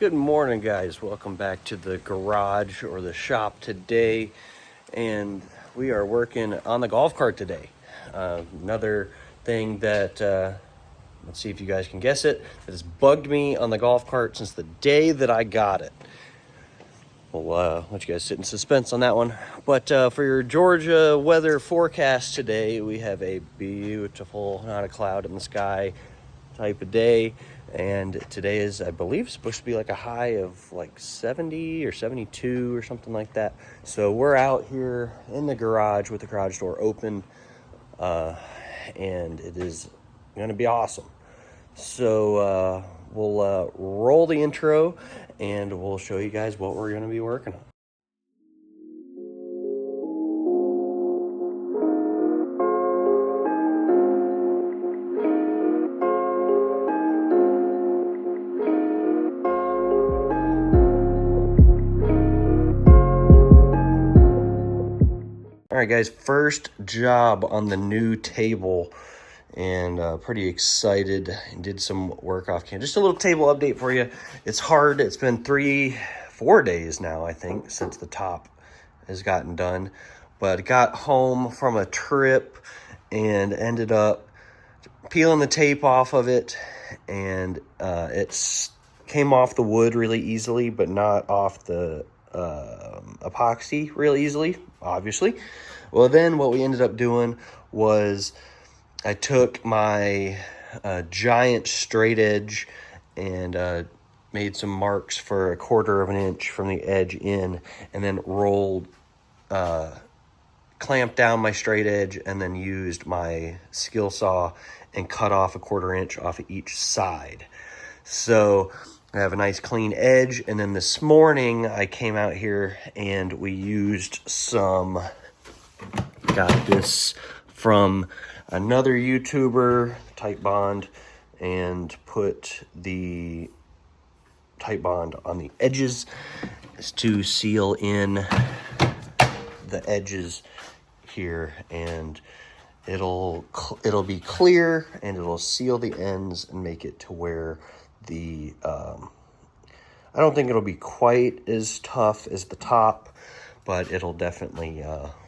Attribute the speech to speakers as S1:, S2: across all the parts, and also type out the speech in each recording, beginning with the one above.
S1: Good morning, guys. Welcome back to the garage or the shop today. And we are working on the golf cart today. Another thing that, let's see if you guys can guess it, that has bugged me on the golf cart since the day that I got it. We'll let you guys sit in suspense on that one. But for your Georgia weather forecast today, we have a beautiful, not a cloud in the sky type of day. And today is, I believe, supposed to be like a high of like 70 or 72 or something like that. So we're out here in the garage with the garage door open, and it is going to be awesome. So we'll roll the intro and we'll show you guys what we're going to be working on. All right, guys, first job on the new table, and pretty excited. Did some work off camera. Just a little table update for you. It's hard. It's been 3-4 days now, I think, since the top has gotten done. But got home from a trip and ended up peeling the tape off of it, and it came off the wood really easily, but not off the epoxy real easily, obviously. Well, then what we ended up doing was I took my giant straight edge and made some marks for 1/4 of an inch from the edge in, and then clamped down my straight edge, and then used my skill saw and cut off 1/4 inch off of each side. So I have a nice clean edge. And then this morning I came out here and we used got this from another YouTuber, Titebond, and put the Titebond on the edges to seal in the edges here, and it'll be clear, and it'll seal the ends and make it to where the I don't think it'll be quite as tough as the top, but it'll definitely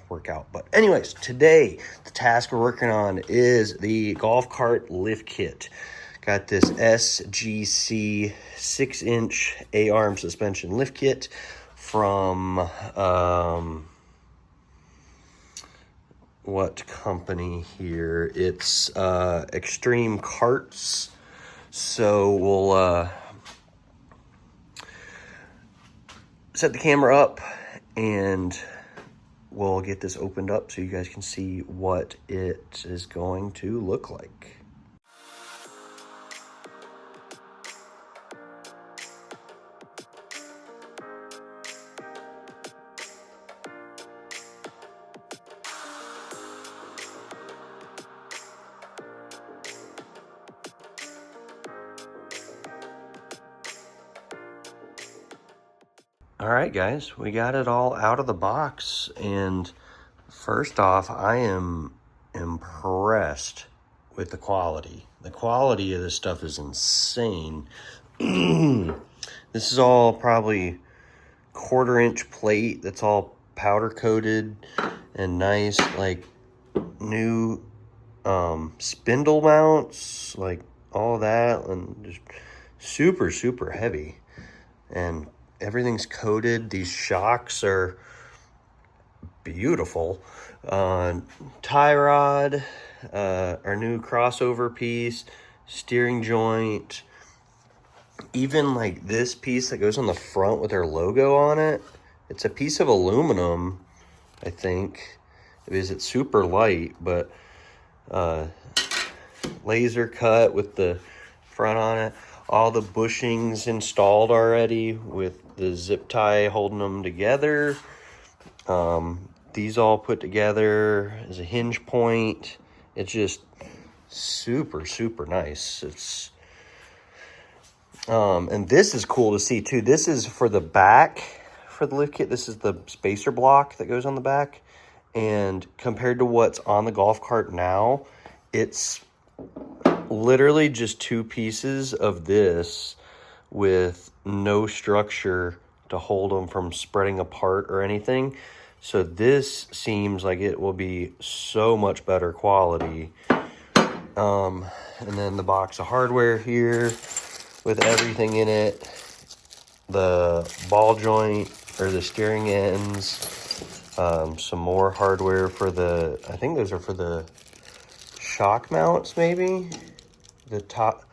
S1: work out. But anyways, today the task we're working on is the golf cart lift kit. Got this SGC 6-inch A-arm suspension lift kit from what company here? It's Extreme Carts. So we'll set the camera up and we'll get this opened up so you guys can see what it is going to look like. All right, guys, we got it all out of the box, and first off, I am impressed with the quality. The quality of this stuff is insane. This is all probably 1/4 inch plate that's all powder coated and nice, like new spindle mounts, like all that, and just super, super heavy. And everything's coated. These shocks are beautiful. Tie rod, our new crossover piece, steering joint, even like this piece that goes on the front with our logo on it. It's a piece of aluminum, I think, because it's super light, but laser cut with the front on it. All the bushings installed already with the zip tie holding them together. These all put together as a hinge point. It's just super, super nice. It's and this is cool to see too. This is for the back for the lift kit. This is the spacer block that goes on the back. And compared to what's on the golf cart now, it's literally just 2 pieces of this with no structure to hold them from spreading apart or anything. So this seems like it will be so much better quality. And then the box of hardware here with everything in it. The ball joint or the steering ends. Some more hardware for I think those are for the shock mounts, maybe? The top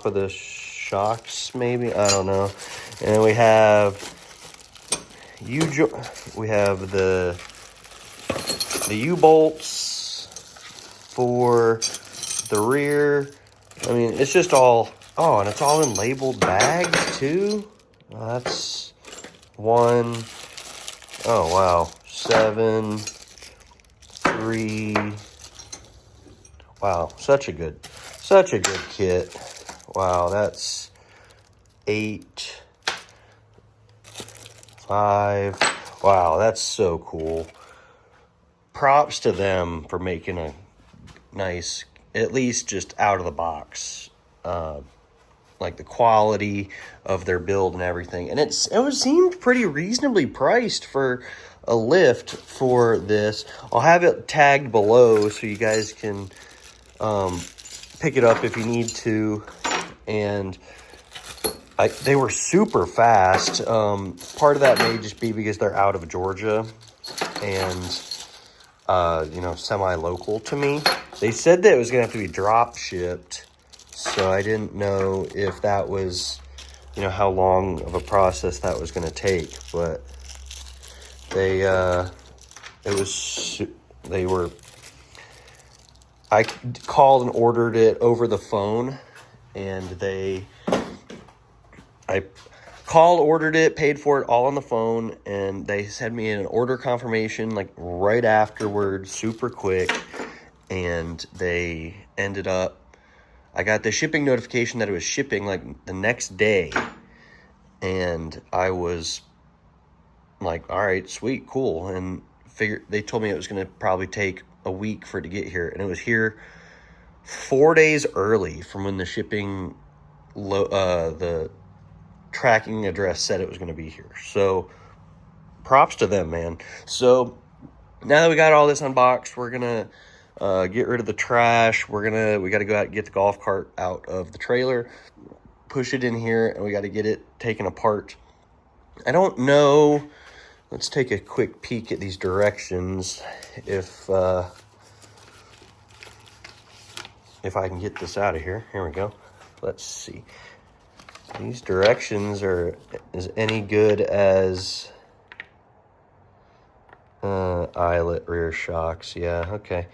S1: of the shocks, maybe? I don't know. And then we have the U-bolts for the rear. I mean, it's just all, oh, and it's all in labeled bags too. That's 1, oh wow, 7, 3. Wow, such a good kit. Wow, that's 8, 5. Wow, that's so cool. Props to them for making a nice, at least just out of the box, like the quality of their build and everything. And it seemed pretty reasonably priced for a lift for this. I'll have it tagged below so you guys can pick it up if you need to. And they were super fast. Part of that may just be because they're out of Georgia and semi-local to me. They said that it was gonna have to be drop shipped, so I didn't know if that was, how long of a process that was gonna take. But I called and ordered it over the phone, and I called, ordered it, paid for it all on the phone, and they sent me an order confirmation like right afterwards, super quick. And they ended up, I got the shipping notification that it was shipping like the next day, and I was like, all right, sweet, cool. And they told me it was going to probably take a week for it to get here, and it was here 4 days early from when the shipping the tracking address said it was going to be here. So props to them, man. So now that we got all this unboxed, we're gonna get rid of the trash. We got to go out and get the golf cart out of the trailer, push it in here, and we got to get it taken apart. I don't know. Let's take a quick peek at these directions. If I can get this out of here. Here we go. Let's see. These directions are as any good as eyelet rear shocks. Yeah, okay.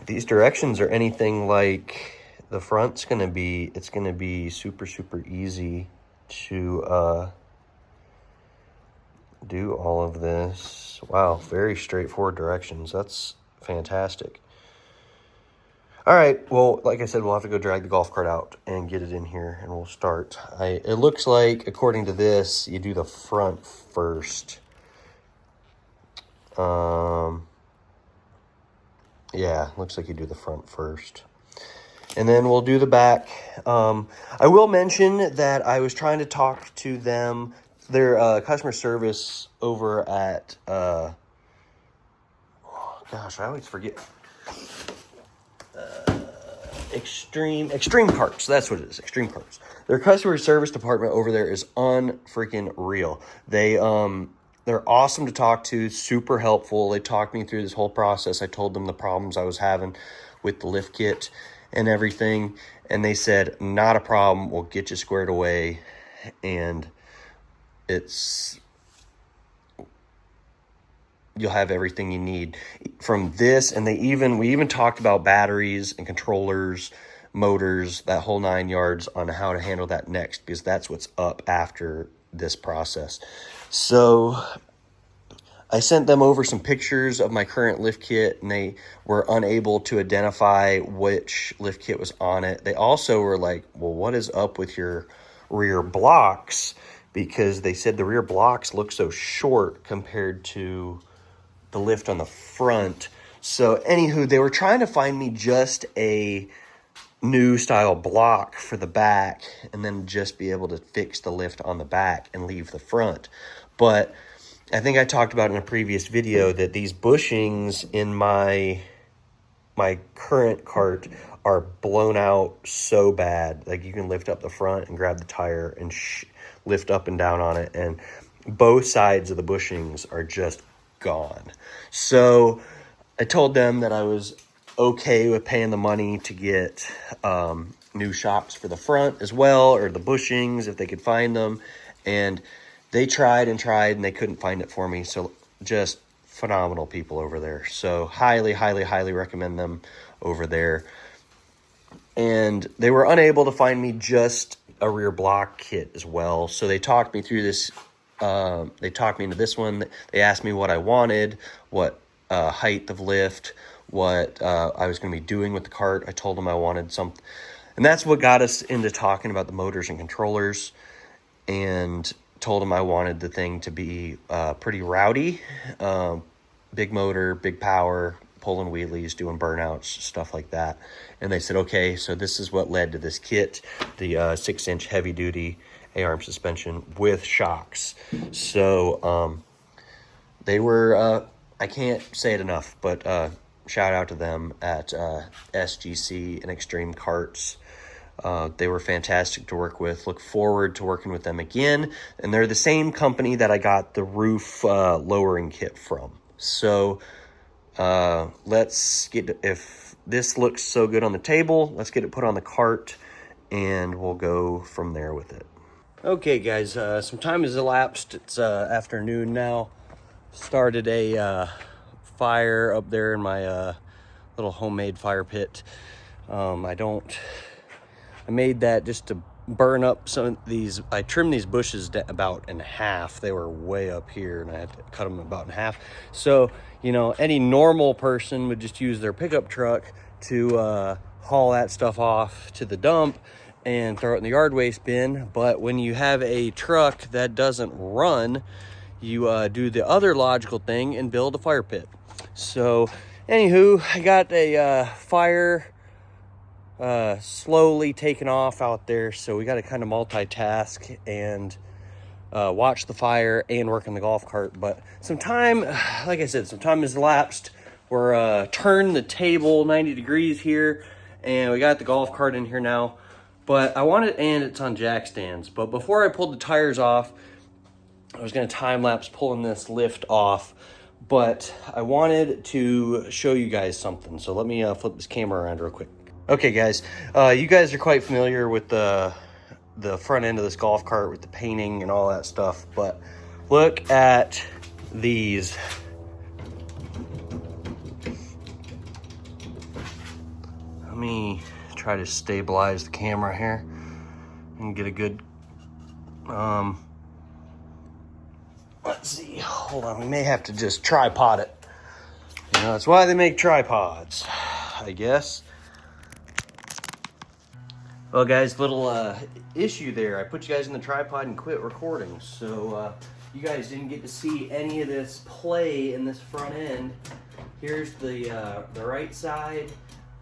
S1: These directions are anything like the front's gonna be, it's gonna be super, super easy to do all of this. Wow, very straightforward directions. That's fantastic. All right, well, like I said, we'll have to go drag the golf cart out and get it in here, and we'll start. It looks like, according to this, you do the front first. Yeah, looks like you do the front first. And then we'll do the back. I will mention that I was trying to talk to them, their customer service over at, gosh, I always forget. Extreme Parts. That's what it is. Extreme Parts. Their customer service department over there is unfreaking real. They're awesome to talk to, super helpful. They talked me through this whole process. I told them the problems I was having with the lift kit and everything, and they said, not a problem. We'll get you squared away, and you'll have everything you need from this. And we even talked about batteries and controllers, motors, that whole 9 yards on how to handle that next, because that's what's up after this process. So I sent them over some pictures of my current lift kit, and they were unable to identify which lift kit was on it. They also were like, well, what is up with your rear blocks? Because they said the rear blocks look so short compared to the lift on the front. So anywho, they were trying to find me just a new style block for the back, and then just be able to fix the lift on the back and leave the front. But I think I talked about in a previous video that these bushings in my current cart are blown out so bad. Like, you can lift up the front and grab the tire and lift up and down on it, and both sides of the bushings are just gone. So I told them that I was okay with paying the money to get new shocks for the front as well, or the bushings if they could find them. And they tried and they couldn't find it for me. So just phenomenal people over there. So highly, highly, highly recommend them over there. And they were unable to find me just a rear block kit as well. So they talked me through this. They talked me into this one. They asked me what I wanted, what height of lift, what I was going to be doing with the cart. I told them I wanted something. And that's what got us into talking about the motors and controllers, and told them I wanted the thing to be pretty rowdy. Big motor, big power, pulling wheelies, doing burnouts, stuff like that. And they said, okay, so this is what led to this kit, the 6-inch heavy-duty A-arm suspension with shocks. So they were, I can't say it enough, but shout out to them at SGC and Extreme Carts. They were fantastic to work with. Look forward to working with them again. And they're the same company that I got the roof lowering kit from. So let's get, if this looks so good on the table, let's get it put on the cart and we'll go from there with it. Okay guys, some time has elapsed. It's afternoon now. Started a fire up there in my little homemade fire pit. I made that just to burn up some of these. I trimmed these bushes about in half. They were way up here and I had to cut them about in half. So, you know, any normal person would just use their pickup truck to haul that stuff off to the dump and throw it in the yard waste bin. But when you have a truck that doesn't run, you do the other logical thing and build a fire pit. So anywho, I got a fire slowly taking off out there, so we got to kind of multitask and watch the fire and work on the golf cart. But some time, like I said, some time has elapsed. We're turned the table 90 degrees here, and we got the golf cart in here now. But I wanted, and it's on jack stands, but before I pulled the tires off, I was going to time lapse pulling this lift off, but I wanted to show you guys something. So let me flip this camera around real quick. Okay guys, you guys are quite familiar with the front end of this golf cart with the painting and all that stuff, but look at these. Let me try to stabilize the camera here and get a good, let's see, hold on, we may have to just tripod it. You know, that's why they make tripods, I guess. Well guys, little issue there. I put you guys in the tripod and quit recording, so you guys didn't get to see any of this play in this front end. Here's the right side,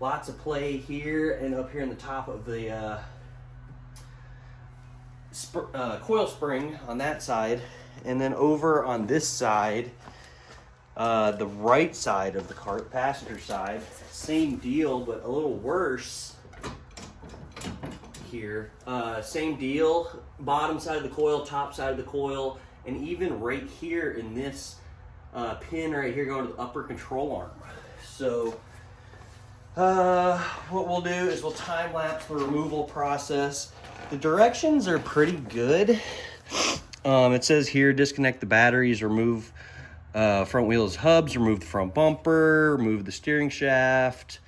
S1: lots of play here and up here in the top of the coil spring on that side. And then over on this side, the right side of the cart, passenger side, same deal, but a little worse here. Same deal, bottom side of the coil, top side of the coil, and even right here in this pin right here going to the upper control arm. So what we'll do is we'll time lapse the removal process. The directions are pretty good. It says here, disconnect the batteries, remove front wheels hubs, remove the front bumper, remove the steering shaft,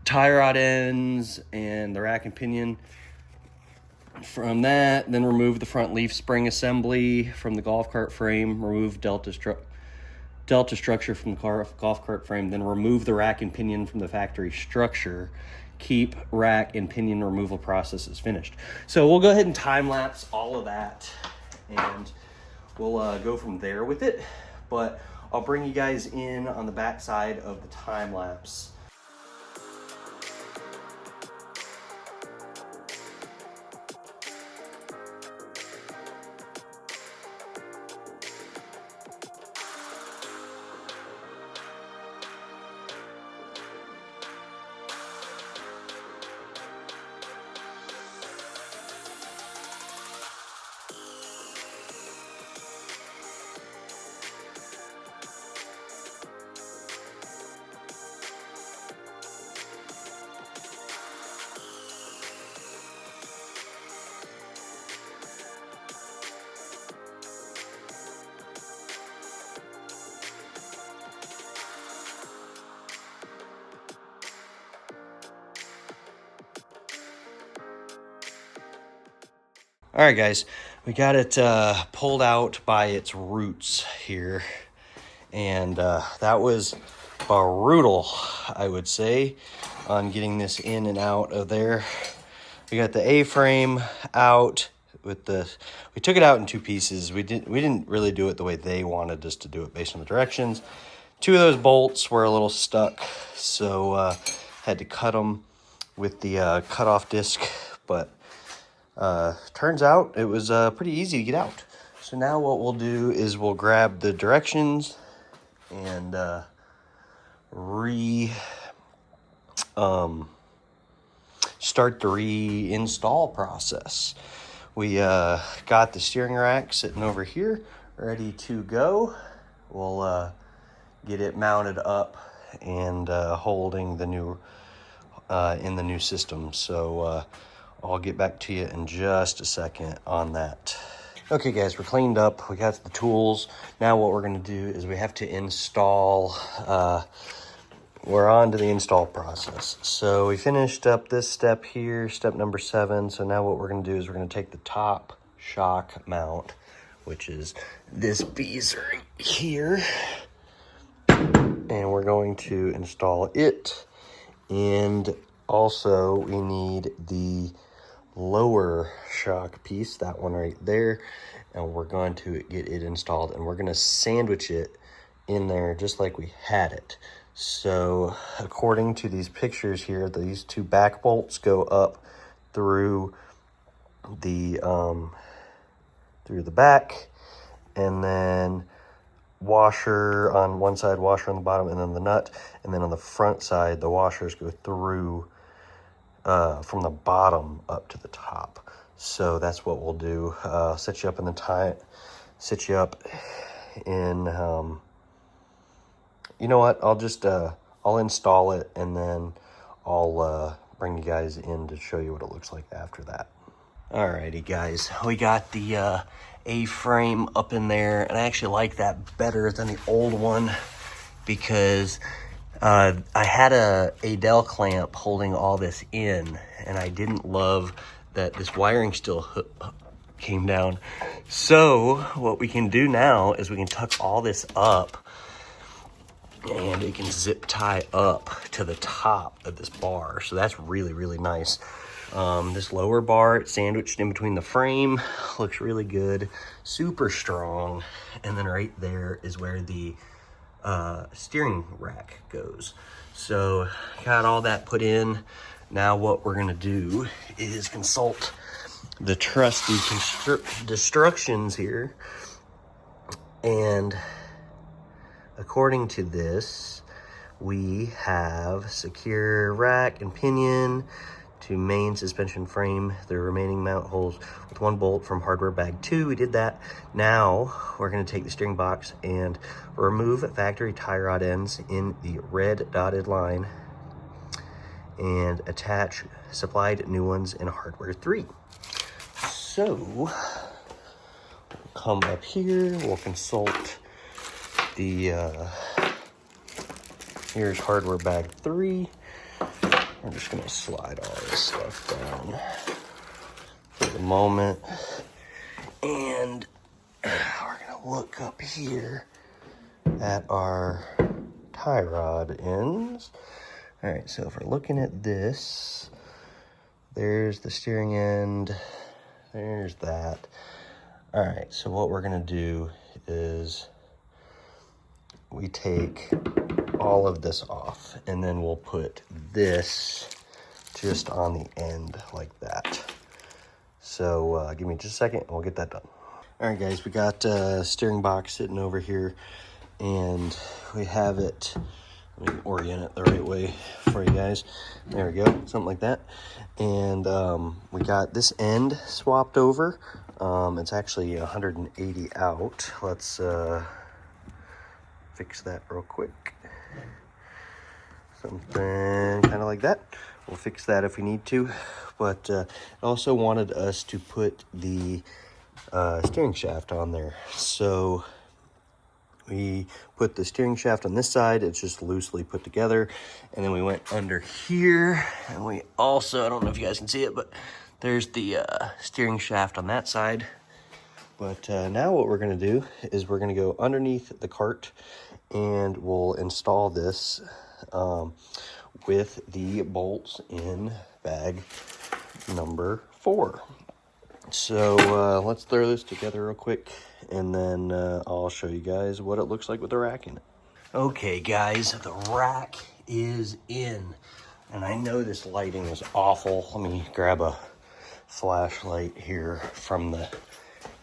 S1: tie rod ends, and the rack and pinion. From that, then remove the front leaf spring assembly from the golf cart frame, remove delta structure from the golf cart frame, then remove the rack and pinion from the factory structure. Keep rack and pinion removal process is finished. So we'll go ahead and time lapse all of that, and we'll go from there with it. But I'll bring you guys in on the back side of the time lapse. All right, guys, we got it pulled out by its roots here. And that was brutal, I would say, on getting this in and out of there. We got the A-frame out with we took it out in two pieces. We didn't really do it the way they wanted us to do it based on the directions. Two of those bolts were a little stuck, so had to cut them with the cut-off disc, but turns out it was pretty easy to get out. So now what we'll do is we'll grab the directions and start the reinstall process. We got the steering rack sitting over here, ready to go. We'll get it mounted up and holding the new in the new system. So I'll get back to you in just a second on that. Okay, guys, we're cleaned up. We got the tools. Now what we're going to do is we have to install. We're on to the install process. So we finished up this step here, step number 7. So now what we're going to do is we're going to take the top shock mount, which is this piece right here, and we're going to install it. And also we need the lower shock piece, that one right there, and we're going to get it installed, and we're going to sandwich it in there just like we had it. So according to these pictures here, these two back bolts go up through the back, and then washer on one side, washer on the bottom, and then the nut, and then on the front side the washers go through from the bottom up to the top. So that's what we'll do. Set you up in the sit you up in you know what, I'll just I'll install it, and then I'll bring you guys in to show you what it looks like after that. Alrighty, guys, we got the A-frame up in there, and I actually like that better than the old one because I had a Adel clamp holding all this in, and I didn't love that this wiring still came down. So what we can do now is we can tuck all this up, and it can zip tie up to the top of this bar. So that's really, really nice. This lower bar, it's sandwiched in between the frame, looks really good, super strong. And then right there is where the steering rack goes. So got all that put in. Now what we're gonna do is consult the trusty instructions here, and according to this, we have secure rack and pinion to main suspension frame. The remaining mount holes with 1 bolt from hardware bag 2. We did that. Now we're going to take the steering box and remove factory tie rod ends in the red dotted line and attach supplied new ones in hardware 3. So we'll come up here, we'll consult the here's hardware bag 3. I'm just gonna slide all this stuff down for the moment, and we're gonna look up here at our tie rod ends. All right, so if we're looking at this, there's the steering end, there's that. All right, so what we're gonna do is we take all of this off, and then we'll put this just on the end like that. So give me just a second and we'll get that done. All right, guys, we got steering box sitting over here, and we have it, let me orient it the right way for you guys. There we go, something like that. And we got this end swapped over. It's actually 180 out. Let's fix that real quick. Something kind of like that. We'll fix that if we need to. But I also wanted us to put the steering shaft on there. So we put the steering shaft on this side. It's just loosely put together. And then we went under here. And we also, I don't know if you guys can see it, but There's the steering shaft on that side. But now what we're gonna do is we're gonna go underneath the cart and we'll install this with the bolts in bag number 4. So let's throw this together real quick, and then I'll show you guys what it looks like with the rack in it. Okay guys, the rack is in, and I know this lighting is awful. Let me grab a flashlight here from the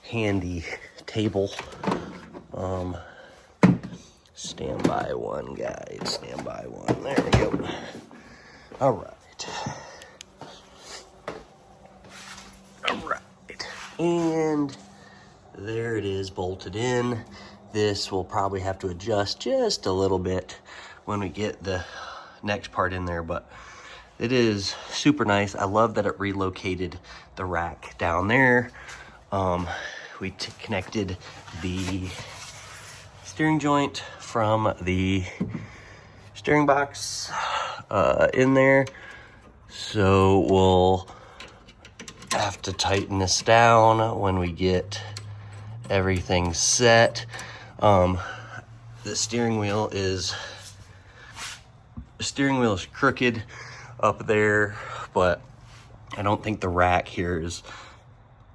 S1: handy table. Stand by one, guys, stand by one. There we go. All right. And there it is, bolted in. This will probably have to adjust just a little bit when we get the next part in there, but it is super nice. I love that it relocated the rack down there. We connected the steering joint from the steering box in there. So we'll have to tighten this down when we get everything set. The steering wheel is crooked up there, but I don't think the rack here is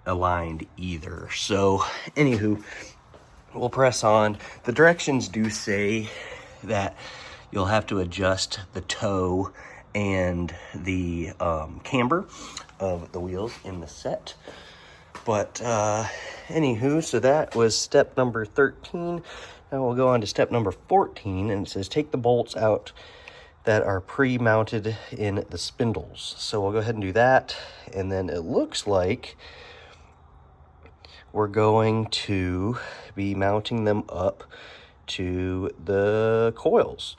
S1: aligned either. So anywho, we'll press on. The directions do say that you'll have to adjust the toe and the camber of the wheels in the set. But anywho, so that was step number 13. Now we'll go on to step number 14, and it says take the bolts out that are pre-mounted in the spindles. So we'll go ahead and do that, and then it looks like we're going to be mounting them up to the coils.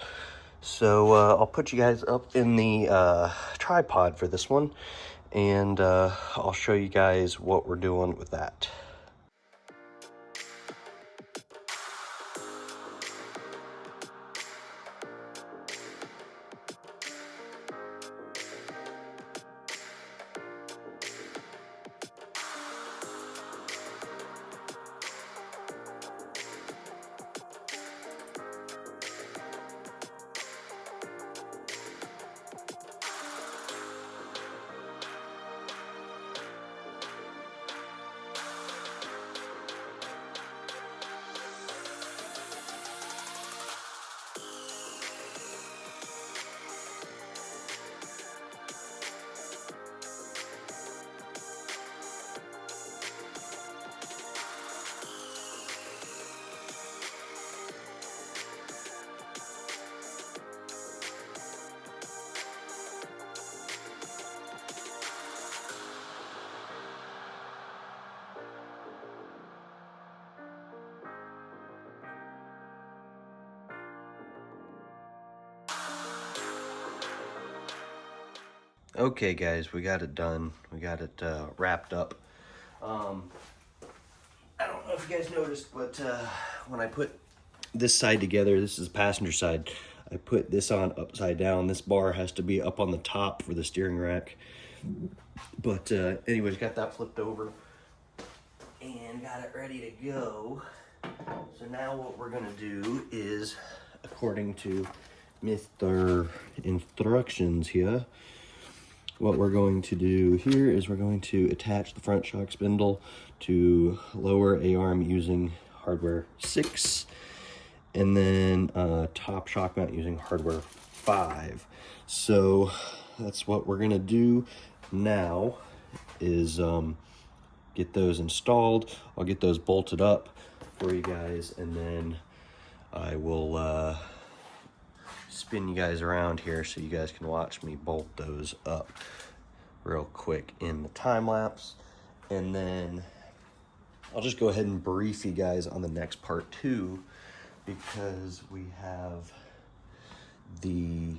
S1: So I'll put you guys up in the tripod for this one, and I'll show you guys what we're doing with that. Okay guys, we got it done. We got it wrapped up. I don't know if you guys noticed, but when I put this side together, this is the passenger side, I put this on upside down. This bar has to be up on the top for the steering rack. But anyways, got that flipped over and got it ready to go. So now what we're gonna do is, according to Mr. Instructions here, what we're going to do here is we're going to attach the front shock spindle to lower A-arm using hardware 6, and then top shock mount using hardware 5. So that's what we're gonna do now, is get those installed. I'll get those bolted up for you guys, and then I will spin you guys around here so you guys can watch me bolt those up real quick in the time lapse. And then I'll just go ahead and brief you guys on the next part too, because we have the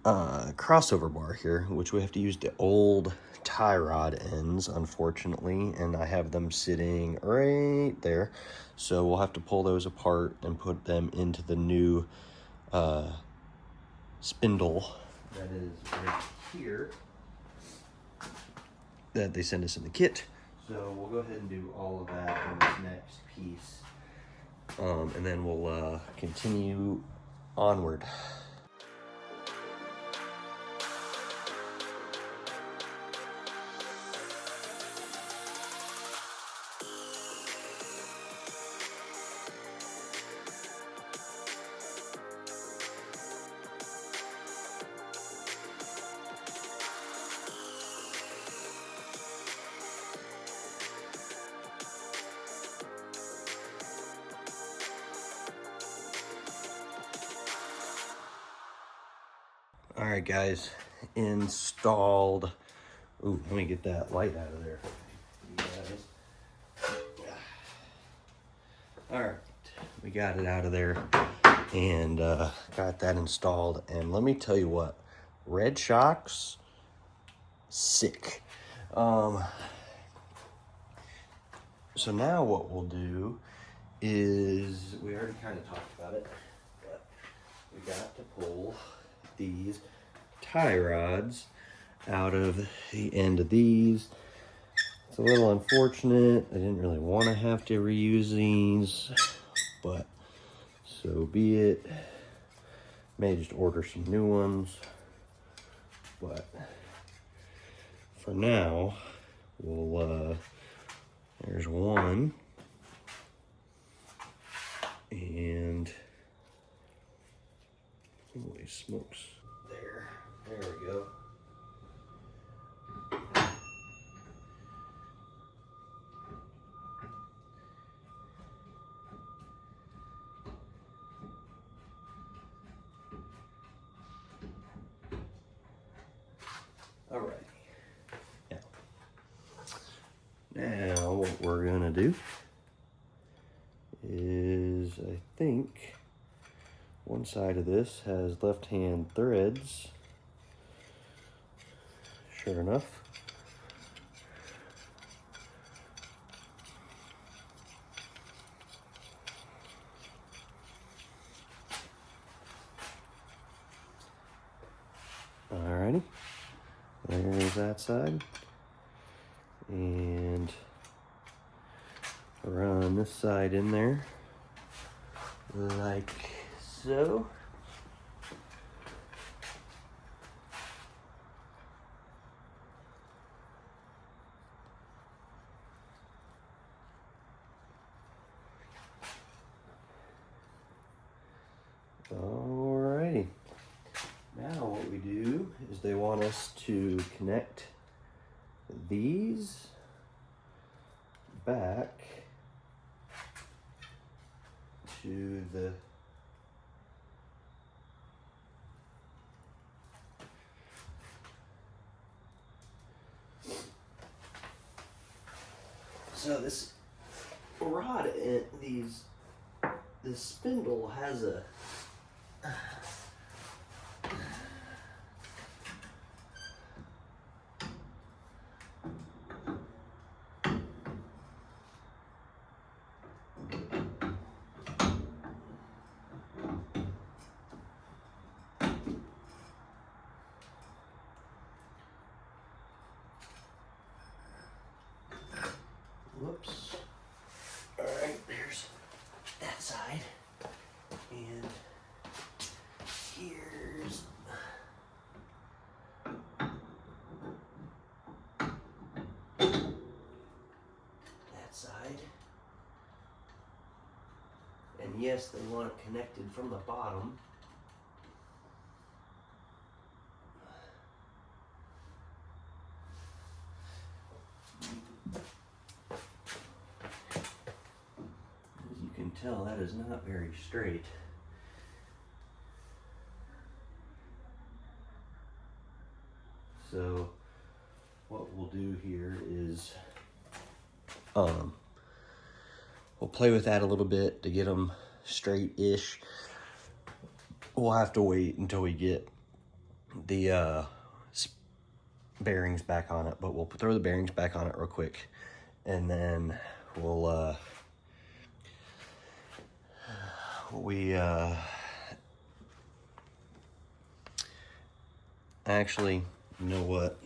S1: crossover bar here, which we have to use the old tie rod ends, unfortunately, and I have them sitting right there. So we'll have to pull those apart and put them into the new spindle that is right here that they send us in the kit. So we'll go ahead and do all of that in this next piece. And then we'll continue onward. All right, guys, installed. Ooh, let me get that light out of there. You guys. All right, we got it out of there and got that installed. And let me tell you what, red shocks, sick. So now what we'll do is, we already kind of talked about it, but we got to pull these tie rods out of the end of these. It's a little unfortunate. I didn't really want to have to reuse these, but so be it. May just order some new ones, but for now, we'll, there's one, and holy smokes, there we go. All right. Now what we're gonna do is, I think one side of this has left-hand threads. Sure enough. Alrighty, there's that side. And run this side in there like so. Alrighty. Now what we do is they want us to connect these back to the so this rod and this spindle has a whoops. All right, there's that side, and here's that side. And yes, they want it connected from the bottom. As you can tell, that is not very straight. So what we'll do here is we'll play with that a little bit to get them straight-ish. We'll have to wait until we get the bearings back on it, but we'll throw the bearings back on it real quick, and then we'll actually, you know what?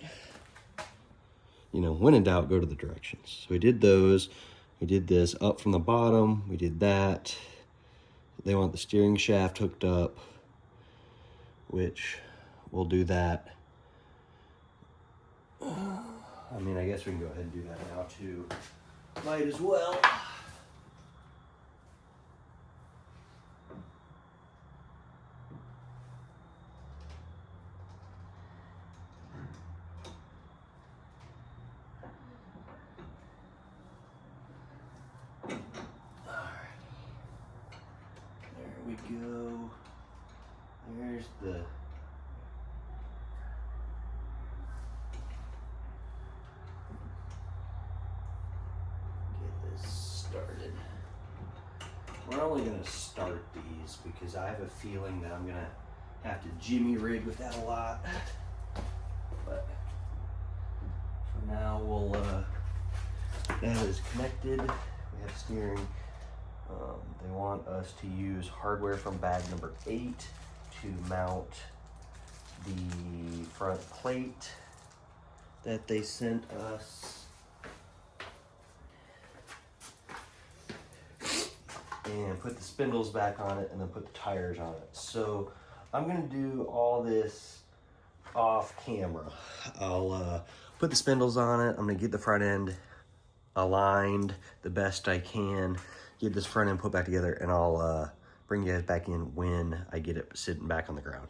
S1: When in doubt, go to the directions. So we did those. We did this up from the bottom. We did that. They want the steering shaft hooked up, which we'll do that. I mean, I guess we can go ahead and do that now too. Might as well. There we go. There's the get this started. We're only gonna start these because I have a feeling that I'm gonna have to jimmy rig with that a lot. But for now, we'll that is connected. We have steering. They want us to use hardware from bag number 8 to mount the front plate that they sent us. And put the spindles back on it and then put the tires on it. So I'm gonna do all this off camera. I'll put the spindles on it. I'm gonna get the front end aligned the best I can, get this front end put back together, and I'll bring you guys back in when I get it sitting back on the ground.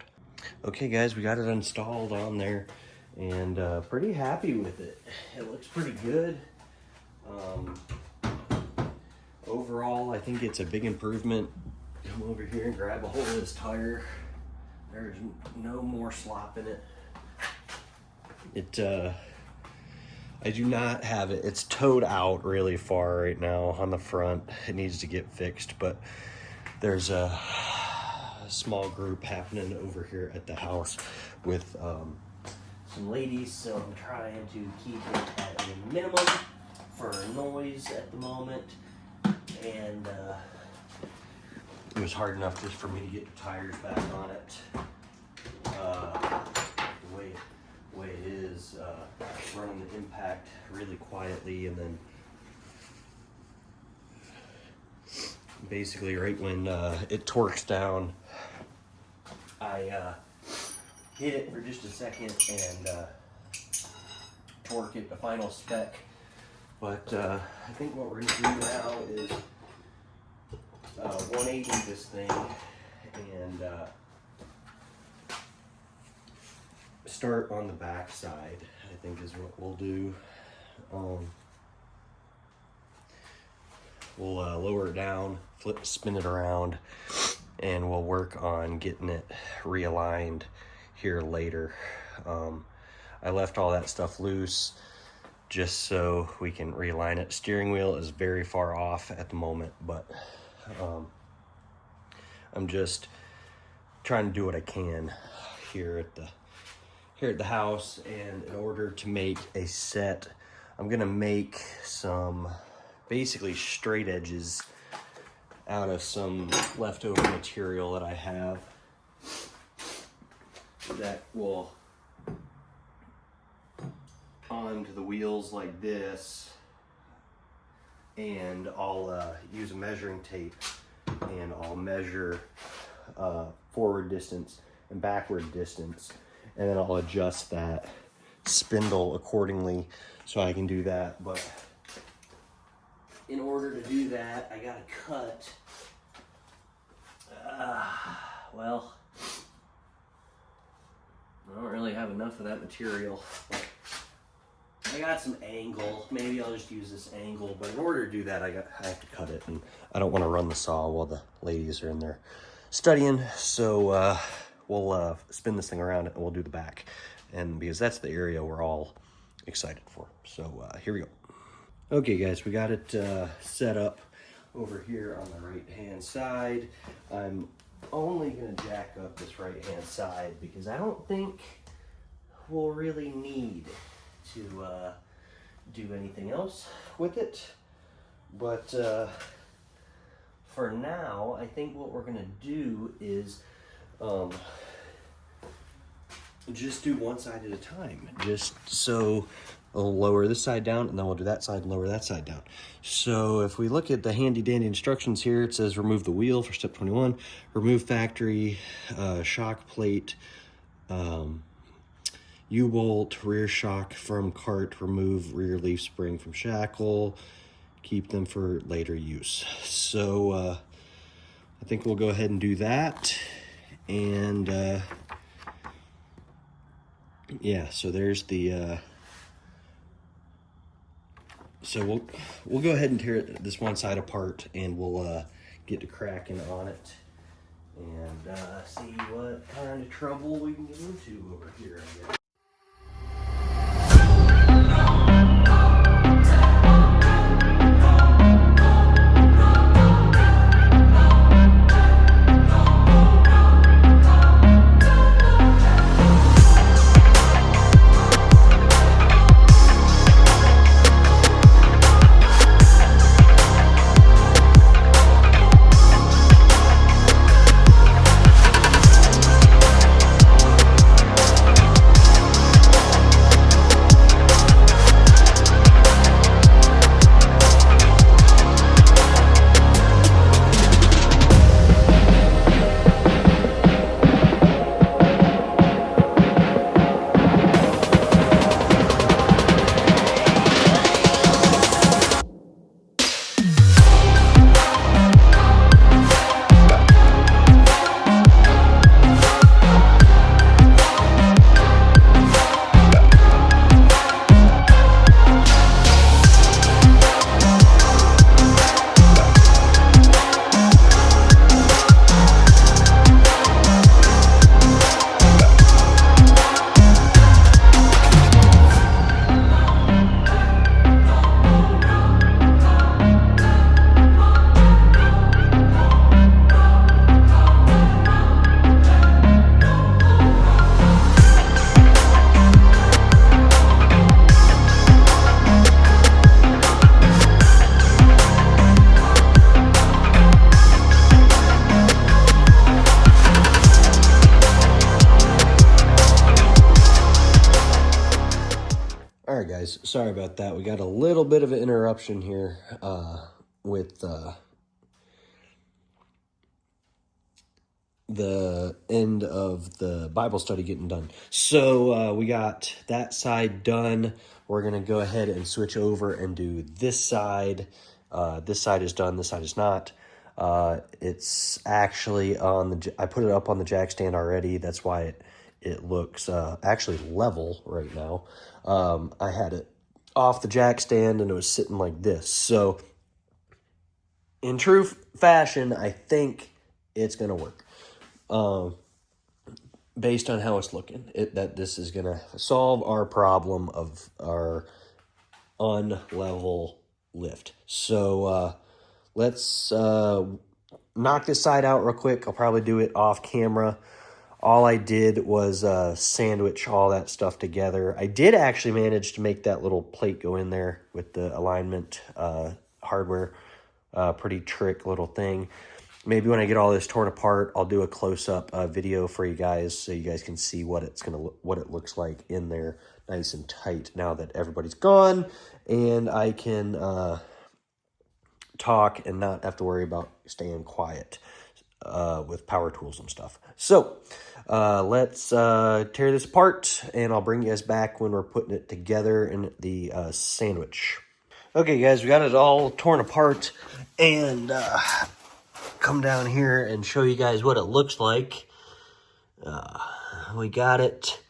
S1: Okay guys, we got it installed on there and pretty happy with it. It looks pretty good. Overall, I think it's a big improvement. Come over here and grab a hold of this tire. There's no more slop in it. I do not have it. It's towed out really far right now on the front. It needs to get fixed, but there's a small group happening over here at the house with some ladies, so I'm trying to keep it at a minimum for noise at the moment. And it was hard enough just for me to get the tires back on it. The way it is, running the impact really quietly, and then basically right when it torques down, I hit it for just a second and torque it to final spec. But I think what we're gonna do now is 180 this thing and start on the back side, I think is what we'll do. We'll lower it down, spin it around, and we'll work on getting it realigned here later. I left all that stuff loose just so we can realign it. Steering wheel is very far off at the moment, but I'm just trying to do what I can here at the house. And in order to make a set, I'm gonna make some basically straight edges out of some leftover material that I have that will onto the wheels like this, and I'll use a measuring tape and I'll measure forward distance and backward distance, and then I'll adjust that spindle accordingly so I can do that. But in order to do that, I gotta cut well, I don't really have enough of that material, but I got some angle. Maybe I'll just use this angle, but in order to do that, I have to cut it, and I don't want to run the saw while the ladies are in there studying. So we'll spin this thing around and we'll do the back, and because that's the area we're all excited for. So here we go. Okay guys, we got it set up over here on the right hand side. I'm only gonna jack up this right hand side because I don't think we'll really need to do anything else with it. But for now, I think what we're gonna do is just do one side at a time. Just so I'll lower this side down, and then we'll do that side and lower that side down. So if we look at the handy dandy instructions here, it says remove the wheel for step 21, remove factory shock plate, U-bolt, rear shock from cart, remove rear leaf spring from shackle, keep them for later use. So I think we'll go ahead and do that. And yeah, so there's the so we'll go ahead and tear this one side apart, and we'll get to cracking on it and see what kind of trouble we can get into over here, I guess. All right, guys, sorry about that. We got a little bit of an interruption here with the end of the Bible study getting done. So we got that side done. We're going to go ahead and switch over and do this side. This side is done. This side is not. It's actually on the, I put it up on the jack stand already. That's why it looks actually level right now. I had it off the jack stand and it was sitting like this. So in true fashion, I think it's going to work. Based on how it's looking, that this is going to solve our problem of our unlevel lift. So let's knock this side out real quick. I'll probably do it off camera. All I did was sandwich all that stuff together. I did actually manage to make that little plate go in there with the alignment hardware. Pretty trick little thing. Maybe when I get all this torn apart, I'll do a close-up video for you guys so you guys can see what it looks like in there, nice and tight. Now that everybody's gone, and I can talk and not have to worry about staying quiet with power tools and stuff. So let's tear this apart, and I'll bring you guys back when we're putting it together in the sandwich. Okay, guys, we got it all torn apart, and come down here and show you guys what it looks like. We got it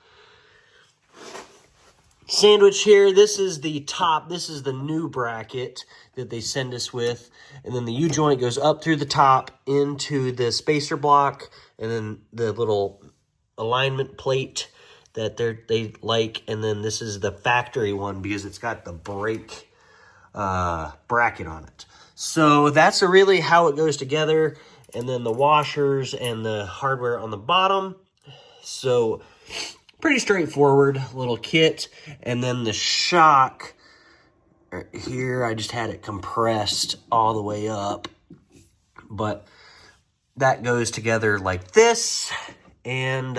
S1: sandwich here. This is the top. This is the new bracket that they send us with. And then the U-joint goes up through the top into the spacer block, and then the little alignment plate that they like. And then this is the factory one because it's got the brake bracket on it. So that's really how it goes together. And then the washers and the hardware on the bottom. So pretty straightforward little kit. And then the shock here, I just had it compressed all the way up. But that goes together like this. And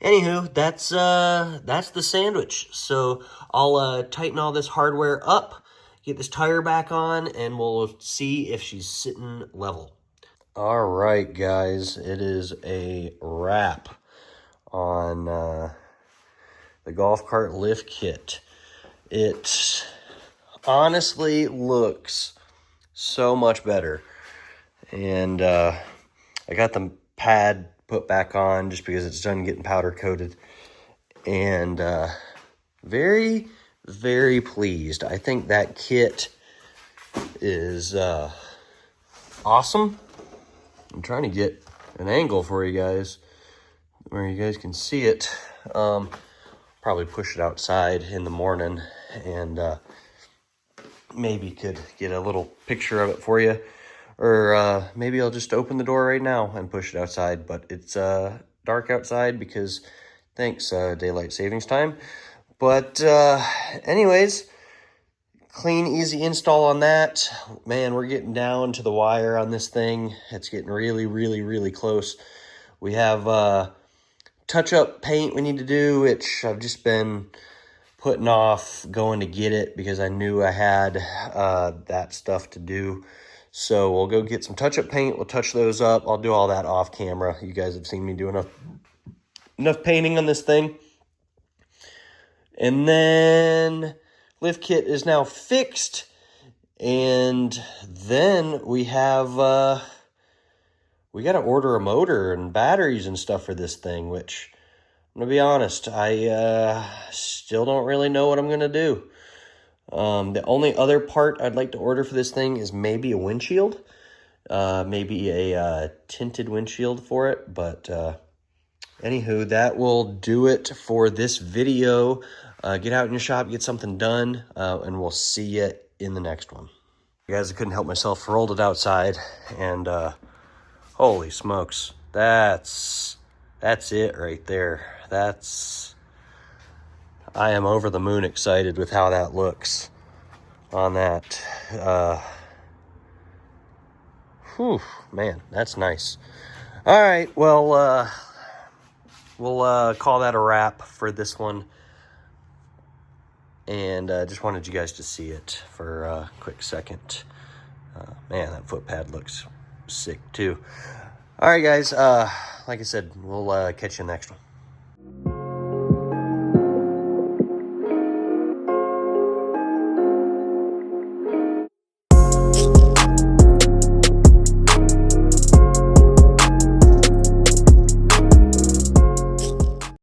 S1: Anywho, that's the sandwich. So I'll tighten all this hardware up, get this tire back on, and we'll see if she's sitting level. All right, guys, it is a wrap on the golf cart lift kit. It honestly looks so much better. And I got the pad put back on just because it's done getting powder coated. And very, very pleased. I think that kit is awesome. I'm trying to get an angle for you guys where you guys can see it. Probably push it outside in the morning and maybe could get a little picture of it for you. Or maybe I'll just open the door right now and push it outside. But it's dark outside because thanks daylight savings time. But anyways, clean, easy install on that. Man, we're getting down to the wire on this thing. It's getting really, really, really close. We have touch-up paint we need to do, which I've just been putting off going to get it because I knew I had that stuff to do. So we'll go get some touch-up paint. We'll touch those up. I'll do all that off camera. You guys have seen me do enough painting on this thing. And then lift kit is now fixed. And then we have, we got to order a motor and batteries and stuff for this thing, which I'm going to be honest, I still don't really know what I'm going to do. The only other part I'd like to order for this thing is maybe a windshield, maybe a tinted windshield for it. But anywho, that will do it for this video. Get out in your shop, get something done, and we'll see you in the next one. You guys, I couldn't help myself, rolled it outside, and holy smokes, that's it right there. I am over the moon excited with how that looks on that. Whew, man, that's nice. All right, well, we'll call that a wrap for this one. And just wanted you guys to see it for a quick second. Man, that foot pad looks sick too. All right, guys, like I said, we'll catch you next one.